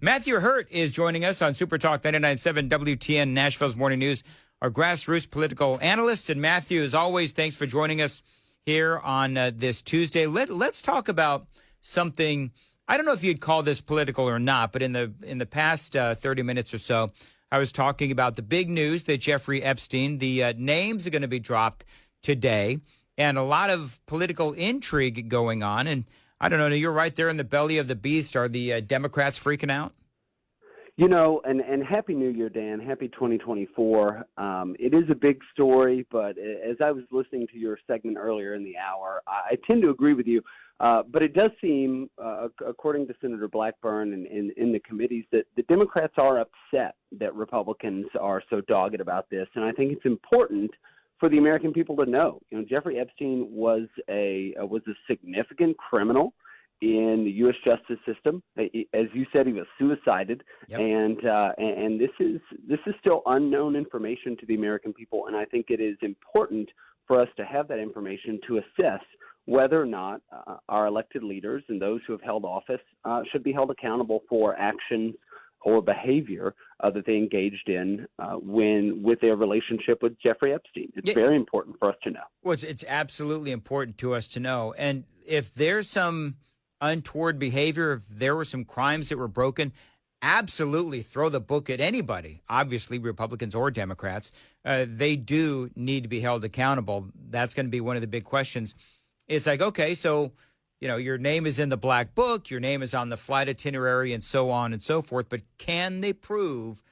Matthew Hurtt is joining us on Super Talk 99.7 WTN, Nashville's Morning News, our Grassroots political analyst. And Matthew, as always, thanks for joining us here on this Tuesday. Let's talk about something. I don't know if you'd call this political or not, but in the past 30 minutes or so, I was talking about the big news that Jeffrey Epstein, the names are going to be dropped today, and a lot of political intrigue going on. And I don't know, you're right there in the belly of the beast. Are the Democrats freaking out? You know, and Happy New Year, Dan. Happy 2024. It is a big story, but as I was listening to your segment earlier in the hour, I tend to agree with you. But it does seem, according to Senator Blackburn and in the committees, that the Democrats are upset that Republicans are so dogged about this. And I think it's important for the American people to know. You know, Jeffrey Epstein was a significant criminal in the U.S. justice system. As you said, he was suicided, yep. And this is still unknown information to the American people. And I think it is important for us to have that information to assess whether or not our elected leaders and those who have held office should be held accountable for actions or behavior that they engaged in with their relationship with Jeffrey Epstein. It's very important for us to know. Well, it's absolutely important to us to know. And if there's some untoward behavior, if there were some crimes that were broken, absolutely throw the book at anybody, obviously Republicans or Democrats. They do need to be held accountable. That's going to be one of the big questions. It's like, okay, so, you know, your name is in the black book, your name is on the flight itinerary and so on and so forth, but can they prove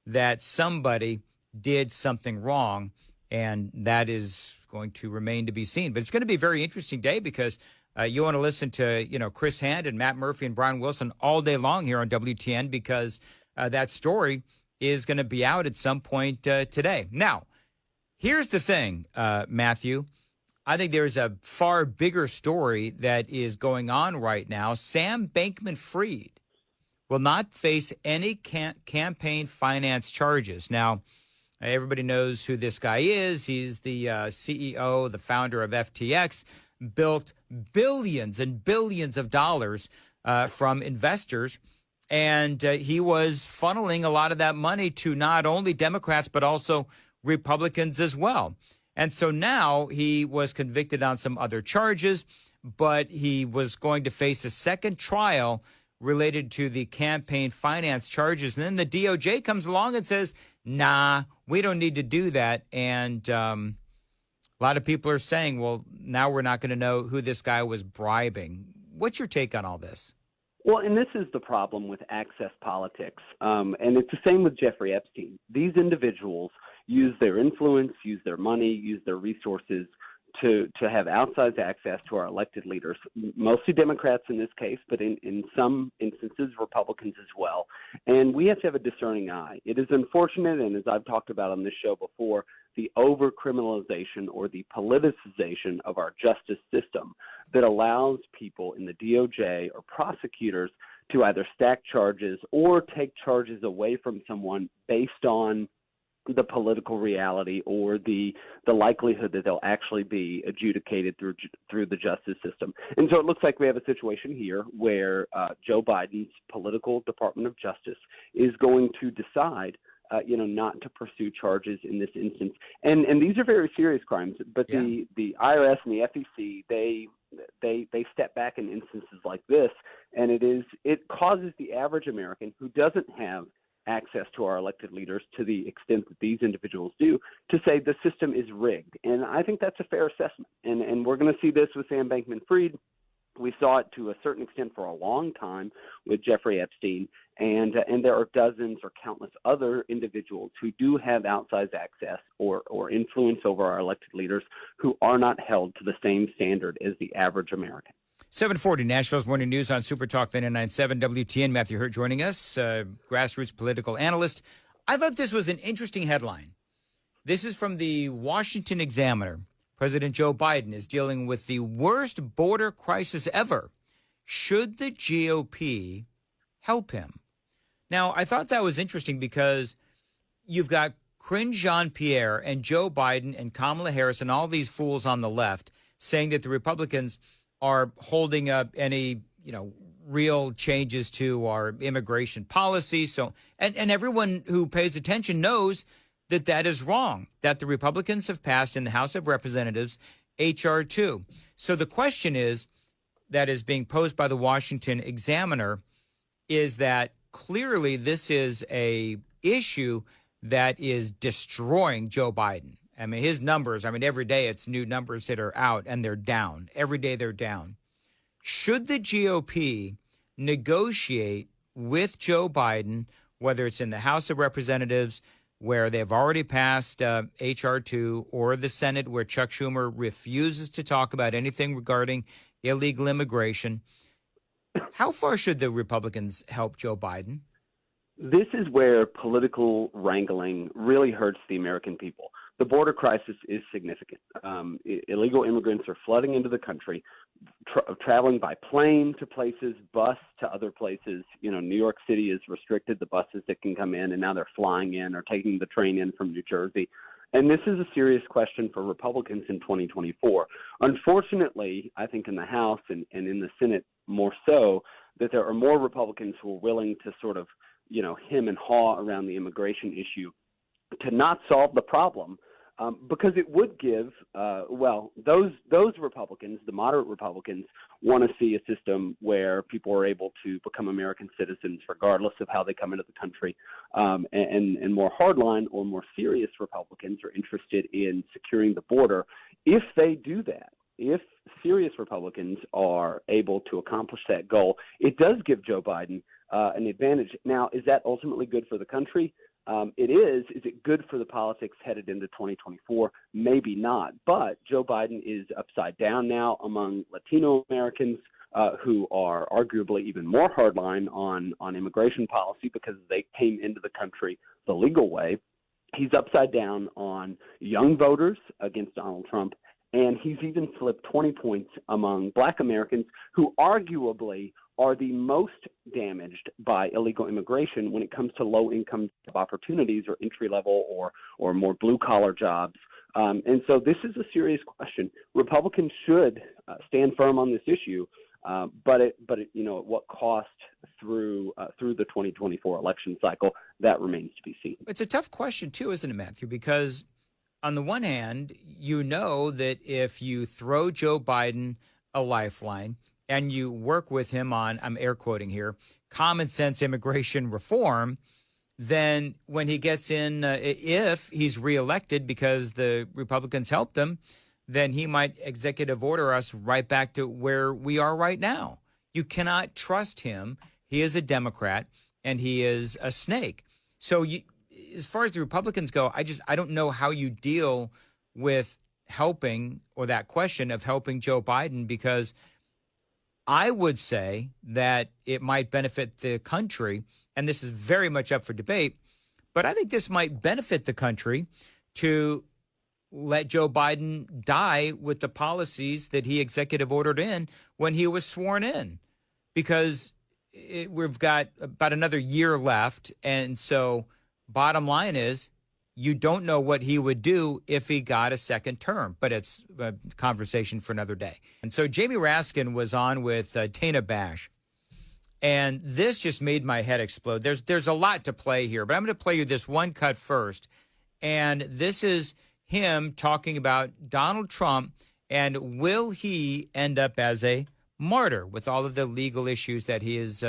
that somebody did something wrong? And that is going to remain to be seen. But it's going to be a very interesting day because you want to listen to, you know, Chris Hand and Matt Murphy and Brian Wilson all day long here on WTN because that story is going to be out at some point today. Now, here's the thing, Matthew. I think there's a far bigger story that is going on right now. Sam Bankman-Fried will not face any campaign finance charges. Now, everybody knows who this guy is. He's the CEO, the founder of FTX, built billions and billions of dollars from investors. And he was funneling a lot of that money to not only Democrats, but also Republicans as well. And so now he was convicted on some other charges, but he was going to face a second trial related to the campaign finance charges. And then the DOJ comes along and says, nah, we don't need to do that. And a lot of people are saying, well, now we're not going to know who this guy was bribing. What's your take on all this? Well, and this is the problem with access politics. And it's the same with Jeffrey Epstein. These individuals use their influence, use their money, use their resources to have outsized access to our elected leaders, mostly Democrats in this case, but in some instances, Republicans as well. And we have to have a discerning eye. It is unfortunate, and as I've talked about on this show before, the over-criminalization or the politicization of our justice system that allows people in the DOJ or prosecutors to either stack charges or take charges away from someone based on the political reality or the likelihood that they'll actually be adjudicated through the justice system. And so it looks like we have a situation here where Joe Biden's political Department of Justice is going to decide not to pursue charges in this instance. And these are very serious crimes, but the IRS and the FEC, they step back in instances like this, and it causes the average American who doesn't have access to our elected leaders to the extent that these individuals do, to say the system is rigged. And I think that's a fair assessment. And we're going to see this with Sam Bankman-Fried. We saw it to a certain extent for a long time with Jeffrey Epstein. And there are dozens or countless other individuals who do have outsized access or influence over our elected leaders who are not held to the same standard as the average American. 740 Nashville's Morning News on Super Talk 99.7 WTN. Matthew Hurtt joining us, Grassroots political analyst. I thought this was an interesting headline. This is from the Washington Examiner. President Joe Biden is dealing with the worst border crisis ever. Should the GOP help him? Now, I thought that was interesting because you've got Karine Jean-Pierre and Joe Biden and Kamala Harris and all these fools on the left saying that the Republicans are holding up any, real changes to our immigration policy. So, and everyone who pays attention knows that that is wrong, that the Republicans have passed in the House of Representatives H.R. 2. So the question is, that is being posed by the Washington Examiner, is that clearly this is a issue that is destroying Joe Biden. I mean, his numbers, every day it's new numbers that are out and they're down. Every day they're down. Should the GOP negotiate with Joe Biden, whether it's in the House of Representatives, where they've already passed H.R. 2, or the Senate, where Chuck Schumer refuses to talk about anything regarding illegal immigration? How far should the Republicans help Joe Biden? This is where political wrangling really hurts the American people. The border crisis is significant. Illegal immigrants are flooding into the country, traveling by plane to places, bus to other places. New York City has restricted the buses that can come in, and now they're flying in or taking the train in from New Jersey. And this is a serious question for Republicans in 2024. Unfortunately, I think in the House and in the Senate more so, that there are more Republicans who are willing to sort of, hem and haw around the immigration issue to not solve the problem, because it would give, those Republicans, the moderate Republicans, want to see a system where people are able to become American citizens regardless of how they come into the country. And more hardline or more serious Republicans are interested in securing the border. If they do that, if serious Republicans are able to accomplish that goal, it does give Joe Biden an advantage. Now, is that ultimately good for the country? It is. Is it good for the politics headed into 2024? Maybe not. But Joe Biden is upside down now among Latino Americans who are arguably even more hardline on immigration policy because they came into the country the legal way. He's upside down on young voters against Donald Trump. And he's even slipped 20 points among Black Americans who arguably are the most damaged by illegal immigration when it comes to low-income opportunities or entry-level or more blue-collar jobs. And so this is a serious question. Republicans should stand firm on this issue, but at what cost through the 2024 election cycle, that remains to be seen. It's a tough question, too, isn't it, Matthew? Because on the one hand, that if you throw Joe Biden a lifeline and you work with him on, I'm air quoting here, common sense immigration reform, then when he gets in, if he's reelected because the Republicans helped him, then he might executive order us right back to where we are right now. You cannot trust him. He is a Democrat and he is a snake. So as far as the Republicans go, I don't know how you deal with helping, or that question of helping Joe Biden, because I would say that it might benefit the country, and this is very much up for debate, but I think this might benefit the country to let Joe Biden die with the policies that he executive ordered in when he was sworn in, because we've got about another year left, and so bottom line is, you don't know what he would do if he got a second term, but it's a conversation for another day. And so Jamie Raskin was on with Dana Bash, and this just made my head explode. There's a lot to play here, but I'm going to play you this one cut first, and this is him talking about Donald Trump and will he end up as a martyr with all of the legal issues that he is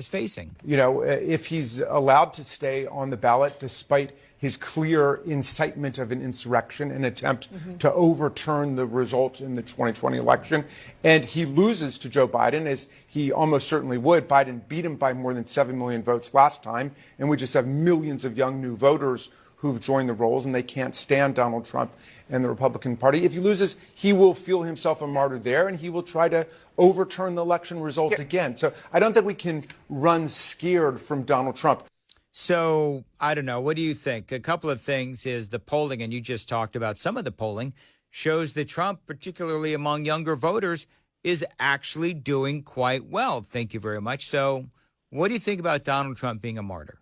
facing. If he's allowed to stay on the ballot despite his clear incitement of an insurrection, an attempt to overturn the results in the 2020 election, and he loses to Joe Biden, as he almost certainly would. Biden beat him by more than 7 million votes last time, and we just have millions of young new voters who've joined the rolls, and they can't stand Donald Trump and the Republican Party. If he loses, he will feel himself a martyr there, and he will try to overturn the election result again. So I don't think we can run scared from Donald Trump. So I don't know. What do you think? A couple of things is the polling, and you just talked about some of the polling, shows that Trump, particularly among younger voters, is actually doing quite well. Thank you very much. So what do you think about Donald Trump being a martyr?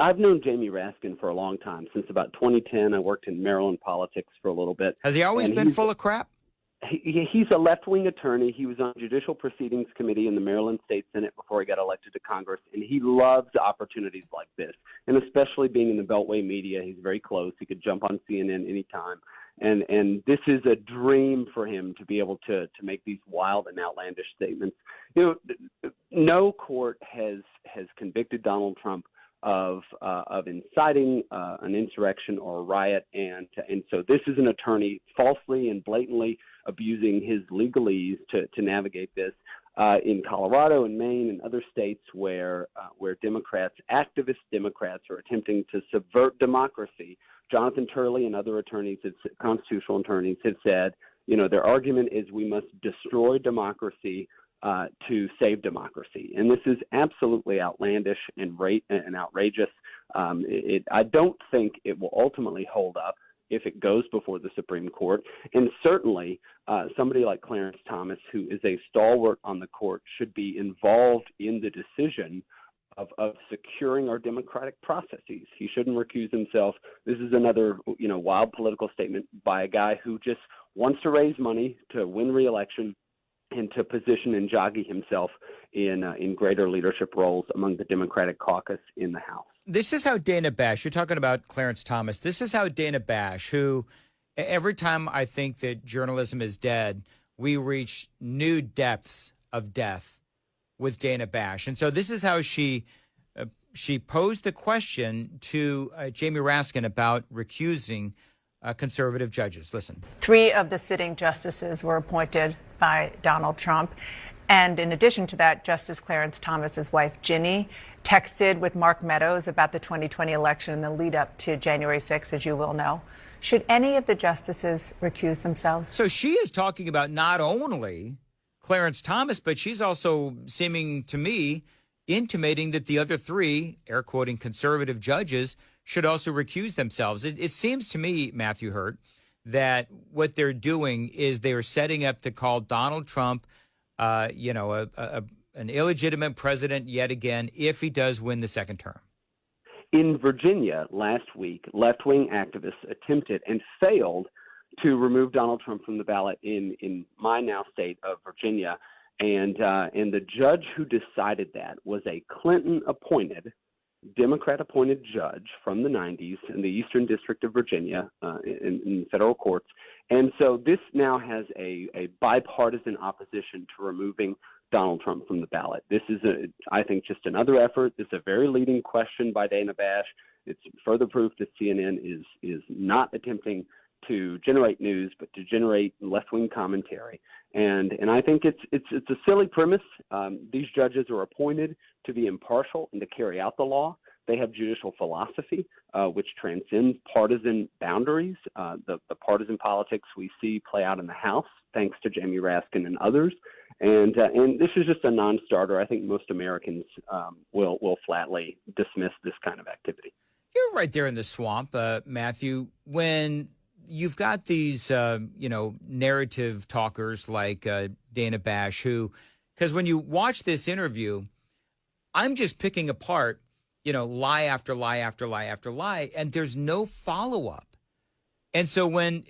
I've known Jamie Raskin for a long time, since about 2010. I worked in Maryland politics for a little bit. Has he always been full of crap? He's a left-wing attorney. He was on Judicial Proceedings Committee in the Maryland State Senate before he got elected to Congress, and he loves opportunities like this, and especially being in the Beltway media. He's very close. He could jump on CNN anytime, and this is a dream for him to be able to make these wild and outlandish statements. You know, no court has convicted Donald Trump of inciting an insurrection or a riot, and so this is an attorney falsely and blatantly abusing his legalese to navigate this in Colorado and Maine and other states where Democrats, activist Democrats, are attempting to subvert democracy. Jonathan Turley and other attorneys, constitutional attorneys, have said, you know, their argument is we must destroy democracy to save democracy. And this is absolutely outlandish and outrageous. I don't think it will ultimately hold up if it goes before the Supreme Court. And certainly somebody like Clarence Thomas, who is a stalwart on the court, should be involved in the decision of securing our democratic processes. He shouldn't recuse himself. This is another, you know, wild political statement by a guy who just wants to raise money to win re-election and to position and jockey himself in greater leadership roles among the Democratic caucus in the House. This is how Dana Bash, you're talking about Clarence Thomas, this is how Dana Bash, who every time I think that journalism is dead, we reach new depths of death with Dana Bash. And so this is how she posed the question to Jamie Raskin about recusing conservative judges. Listen. 3 of the sitting justices were appointed by Donald Trump. And in addition to that, Justice Clarence Thomas's wife, Ginny, texted with Mark Meadows about the 2020 election and the lead up to January 6th, as you will know. Should any of the justices recuse themselves? So she is talking about not only Clarence Thomas, but she's also seeming to me intimating that the other 3, air quoting, conservative judges should also recuse themselves. It seems to me, Matthew Hurtt, that what they're doing is they're setting up to call Donald Trump, an illegitimate president yet again if he does win the second term. In Virginia last week, left-wing activists attempted and failed to remove Donald Trump from the ballot in my now state of Virginia, and the judge who decided that was a Clinton-appointed, Democrat-appointed judge from the 90s in the Eastern District of Virginia in federal courts. And so this now has a bipartisan opposition to removing Donald Trump from the ballot. This is, I think, just another effort. This is a very leading question by Dana Bash. It's further proof that CNN is not attempting to generate news, but to generate left-wing commentary. And I think it's a silly premise. These judges are appointed to be impartial and to carry out the law. They have judicial philosophy, which transcends partisan boundaries. The partisan politics we see play out in the House, thanks to Jamie Raskin and others. And this is just a non-starter. I think most Americans will flatly dismiss this kind of activity. You're right there in the swamp, Matthew. When you've got these, narrative talkers like Dana Bash, who, because when you watch this interview, I'm just picking apart, lie after lie after lie after lie, and there's no follow-up. And so when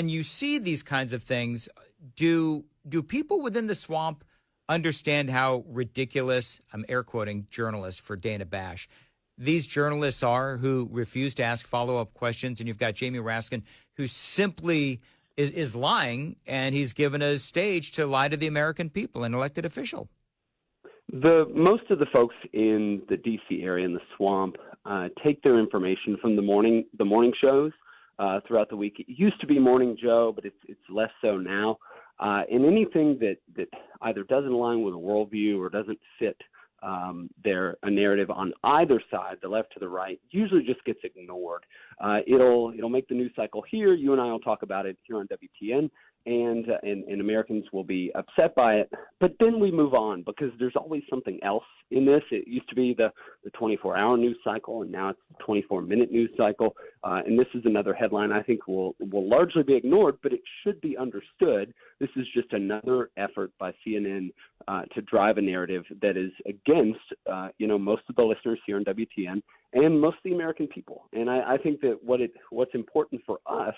you see these kinds of things, do people within the swamp understand how ridiculous, I'm air quoting journalists for Dana Bash, these journalists are who refuse to ask follow-up questions? And you've got Jamie Raskin, who simply is lying, and he's given a stage to lie to the American people, an elected official. Most of the folks in the D.C. area in the swamp take their information from the morning shows throughout the week. It used to be Morning Joe, but it's less so now. And anything that either doesn't align with a worldview or doesn't fit a narrative on either side, the left to the right, usually just gets ignored. It'll make the news cycle here. You and I will talk about it here on WTN, and Americans will be upset by it. But then we move on because there's always something else in this. It used to be the 24-hour news cycle, and now it's the 24-minute news cycle. And this is another headline I think will largely be ignored, but it should be understood. This is just another effort by CNN to drive a narrative that is against, most of the listeners here on WTN and most of the American people. And I think that what's important for us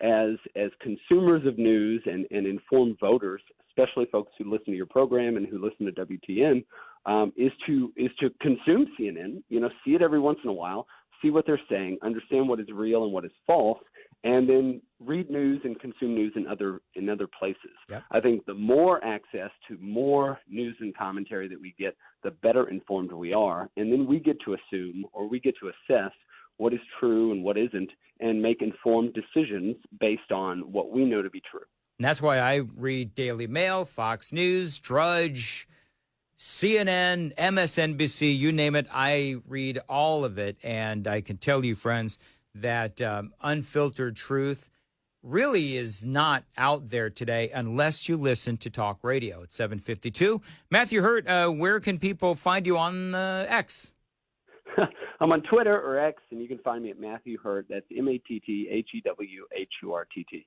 as consumers of news and informed voters, especially folks who listen to your program and who listen to WTN, is to consume CNN. See it every once in a while, see what they're saying, understand what is real and what is false, and then read news and consume news in other places. Yep. I think the more access to more news and commentary that we get, the better informed we are, and then we get to assume or we get to assess what is true and what isn't, and make informed decisions based on what we know to be true. And that's why I read Daily Mail, Fox News, Drudge, CNN, MSNBC, you name it. I read all of it. And I can tell you, friends, that unfiltered truth really is not out there today unless you listen to talk radio. It's 7:52. Matthew Hurtt, where can people find you on X? I'm on Twitter or X, and you can find me at Matthew Hurtt. That's MattheWHurtt.